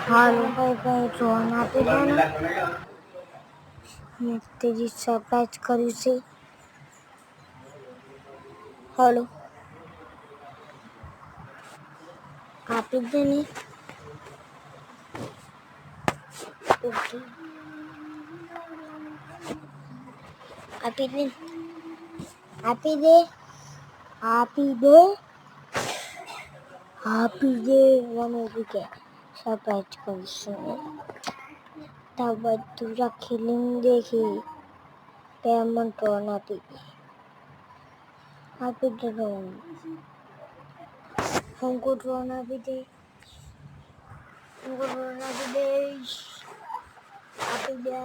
હાલો ભાઈ ભાઈ જોન આપી દો ને મેં તેજી સરપ્રાઈઝ કર્યું છે. હાલો આપી દે ને. ઓકે આપી દે આપી દે આપી દે આપી દે મને બી કે સરપ્રાઈઝ કરશું તા બધું રાખેલું દેખી પેમેન્ટ તો નથી આપી દે हमको ड्रोन આપી દે हमको ड्रोन આપી દે આપી દે